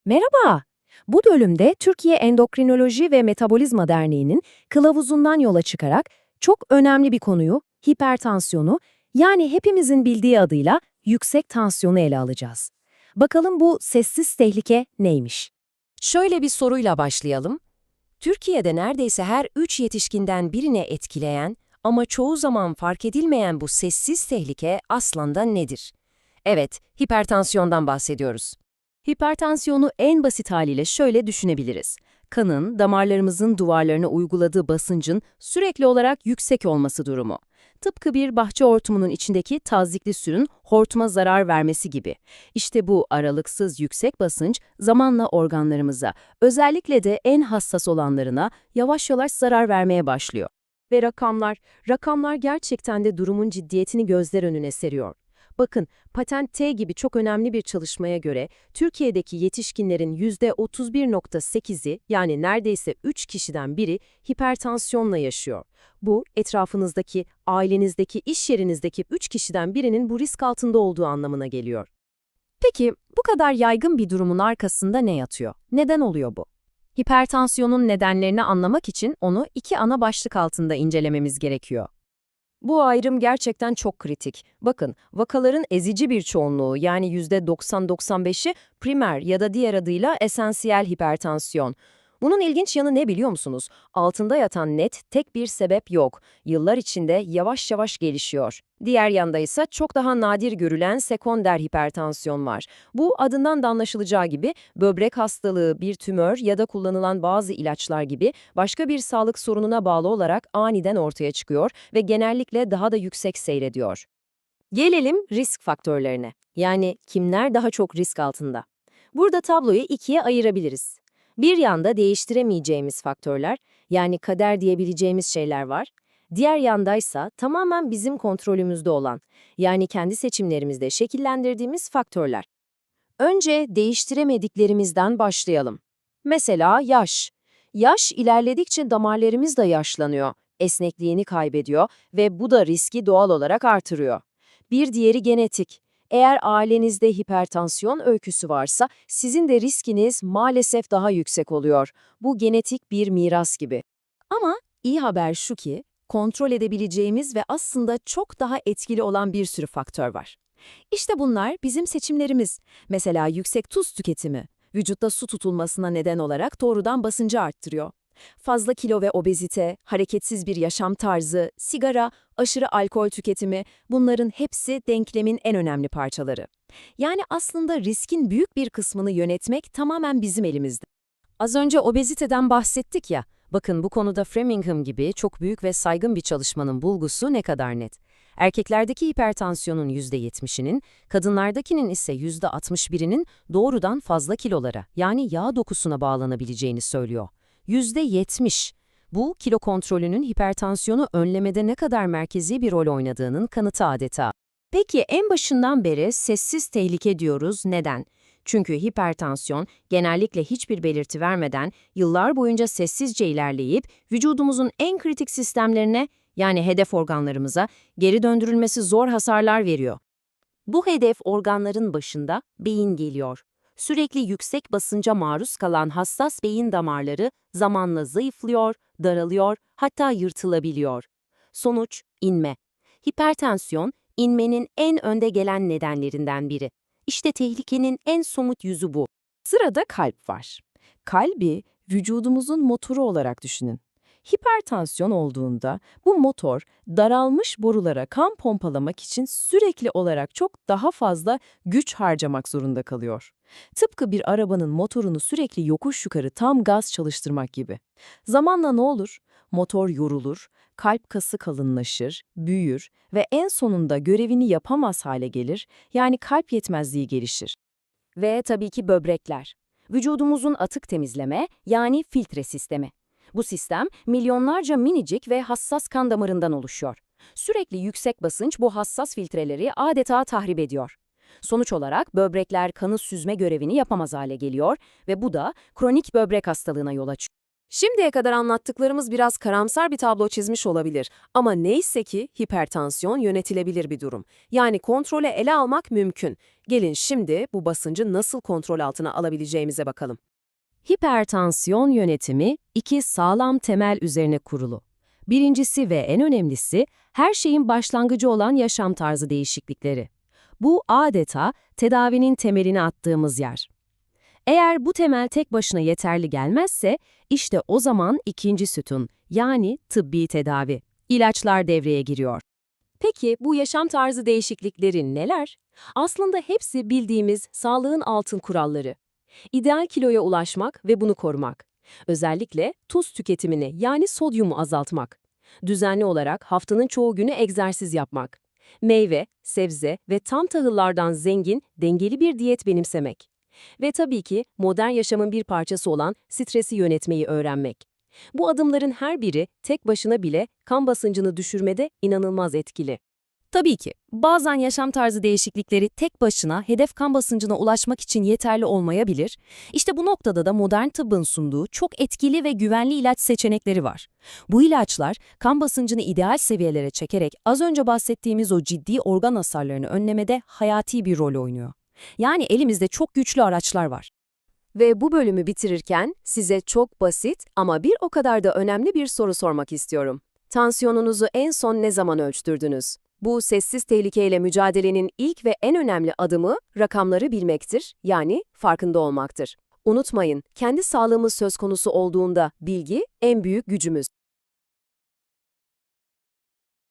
Merhaba. Bu bölümde Türkiye Endokrinoloji ve Metabolizma Derneği'nin kılavuzundan yola çıkarak çok önemli bir konuyu, hipertansiyonu, yani hepimizin bildiği adıyla yüksek tansiyonu ele alacağız. Bakalım bu sessiz tehlike neymiş? Şöyle bir soruyla başlayalım. Türkiye'de neredeyse her 3 yetişkinden birine etkileyen ama çoğu zaman fark edilmeyen bu sessiz tehlike aslında nedir? Evet, hipertansiyondan bahsediyoruz. Hipertansiyonu en basit haliyle şöyle düşünebiliriz. Kanın, damarlarımızın duvarlarına uyguladığı basıncın sürekli olarak yüksek olması durumu. Tıpkı bir bahçe hortumunun içindeki tazyikli suyun hortuma zarar vermesi gibi. İşte bu aralıksız yüksek basınç zamanla organlarımıza, özellikle de en hassas olanlarına yavaş yavaş zarar vermeye başlıyor. Ve rakamlar gerçekten de durumun ciddiyetini gözler önüne seriyor. Bakın, Patent T gibi çok önemli bir çalışmaya göre Türkiye'deki yetişkinlerin %31,8'i yani neredeyse 3 kişiden biri hipertansiyonla yaşıyor. Bu, etrafınızdaki, ailenizdeki, iş yerinizdeki 3 kişiden birinin bu risk altında olduğu anlamına geliyor. Peki, bu kadar yaygın bir durumun arkasında ne yatıyor? Neden oluyor bu? Hipertansiyonun nedenlerini anlamak için onu iki ana başlık altında incelememiz gerekiyor. Bu ayrım gerçekten çok kritik. Bakın, vakaların ezici bir çoğunluğu yani %90-95'i primer ya da diğer adıyla esansiyel hipertansiyon. Bunun ilginç yanı ne biliyor musunuz? Altında yatan net tek bir sebep yok. Yıllar içinde yavaş yavaş gelişiyor. Diğer yanda ise çok daha nadir görülen sekonder hipertansiyon var. Bu adından da anlaşılacağı gibi böbrek hastalığı, bir tümör ya da kullanılan bazı ilaçlar gibi başka bir sağlık sorununa bağlı olarak aniden ortaya çıkıyor ve genellikle daha da yüksek seyrediyor. Gelelim risk faktörlerine. Yani kimler daha çok risk altında? Burada tabloyu ikiye ayırabiliriz. Bir yanda değiştiremeyeceğimiz faktörler, yani kader diyebileceğimiz şeyler var. Diğer yandaysa tamamen bizim kontrolümüzde olan, yani kendi seçimlerimizde şekillendirdiğimiz faktörler. Önce değiştiremediklerimizden başlayalım. Mesela yaş. Yaş ilerledikçe damarlarımız da yaşlanıyor, esnekliğini kaybediyor ve bu da riski doğal olarak artırıyor. Bir diğeri genetik. Eğer ailenizde hipertansiyon öyküsü varsa sizin de riskiniz maalesef daha yüksek oluyor. Bu genetik bir miras gibi. Ama iyi haber şu ki kontrol edebileceğimiz ve aslında çok daha etkili olan bir sürü faktör var. İşte bunlar bizim seçimlerimiz. Mesela yüksek tuz tüketimi, vücutta su tutulmasına neden olarak doğrudan basıncı arttırıyor. Fazla kilo ve obezite, hareketsiz bir yaşam tarzı, sigara, aşırı alkol tüketimi, bunların hepsi denklemin en önemli parçaları. Yani aslında riskin büyük bir kısmını yönetmek tamamen bizim elimizde. Az önce obeziteden bahsettik ya, bakın bu konuda Framingham gibi çok büyük ve saygın bir çalışmanın bulgusu ne kadar net. Erkeklerdeki hipertansiyonun %70'inin, kadınlardakinin ise %61'inin doğrudan fazla kilolara, yani yağ dokusuna bağlanabileceğini söylüyor. %70. Bu, kilo kontrolünün hipertansiyonu önlemede ne kadar merkezi bir rol oynadığının kanıtı adeta. Peki en başından beri sessiz tehlike diyoruz, neden? Çünkü hipertansiyon genellikle hiçbir belirti vermeden yıllar boyunca sessizce ilerleyip vücudumuzun en kritik sistemlerine, yani hedef organlarımıza geri döndürülmesi zor hasarlar veriyor. Bu hedef organların başında beyin geliyor. Sürekli yüksek basınca maruz kalan hassas beyin damarları zamanla zayıflıyor, daralıyor, hatta yırtılabiliyor. Sonuç, inme. Hipertansiyon, inmenin en önde gelen nedenlerinden biri. İşte tehlikenin en somut yüzü bu. Sırada kalp var. Kalbi vücudumuzun motoru olarak düşünün. Hipertansiyon olduğunda bu motor daralmış borulara kan pompalamak için sürekli olarak çok daha fazla güç harcamak zorunda kalıyor. Tıpkı bir arabanın motorunu sürekli yokuş yukarı tam gaz çalıştırmak gibi. Zamanla ne olur? Motor yorulur, kalp kası kalınlaşır, büyür ve en sonunda görevini yapamaz hale gelir, yani kalp yetmezliği gelişir. Ve tabii ki böbrekler. Vücudumuzun atık temizleme, yani filtre sistemi. Bu sistem milyonlarca minicik ve hassas kan damarından oluşuyor. Sürekli yüksek basınç bu hassas filtreleri adeta tahrip ediyor. Sonuç olarak böbrekler kanı süzme görevini yapamaz hale geliyor ve bu da kronik böbrek hastalığına yol açıyor. Şimdiye kadar anlattıklarımız biraz karamsar bir tablo çizmiş olabilir ama neyse ki hipertansiyon yönetilebilir bir durum. Yani kontrole ele almak mümkün. Gelin şimdi bu basıncı nasıl kontrol altına alabileceğimize bakalım. Hipertansiyon yönetimi iki sağlam temel üzerine kurulu. Birincisi ve en önemlisi her şeyin başlangıcı olan yaşam tarzı değişiklikleri. Bu adeta tedavinin temelini attığımız yer. Eğer bu temel tek başına yeterli gelmezse işte o zaman ikinci sütun yani tıbbi tedavi, ilaçlar devreye giriyor. Peki bu yaşam tarzı değişiklikleri neler? Aslında hepsi bildiğimiz sağlığın altın kuralları. İdeal kiloya ulaşmak ve bunu korumak. Özellikle tuz tüketimini yani sodyumu azaltmak. Düzenli olarak haftanın çoğu günü egzersiz yapmak. Meyve, sebze ve tam tahıllardan zengin, dengeli bir diyet benimsemek. Ve tabii ki modern yaşamın bir parçası olan stresi yönetmeyi öğrenmek. Bu adımların her biri tek başına bile kan basıncını düşürmede inanılmaz etkili. Tabii ki bazen yaşam tarzı değişiklikleri tek başına hedef kan basıncına ulaşmak için yeterli olmayabilir. İşte bu noktada da modern tıbbın sunduğu çok etkili ve güvenli ilaç seçenekleri var. Bu ilaçlar kan basıncını ideal seviyelere çekerek az önce bahsettiğimiz o ciddi organ hasarlarını önlemede hayati bir rol oynuyor. Yani elimizde çok güçlü araçlar var. Ve bu bölümü bitirirken size çok basit ama bir o kadar da önemli bir soru sormak istiyorum. Tansiyonunuzu en son ne zaman ölçtürdünüz? Bu sessiz tehlikeyle mücadelenin ilk ve en önemli adımı rakamları bilmektir, yani farkında olmaktır. Unutmayın, kendi sağlığımız söz konusu olduğunda bilgi en büyük gücümüz.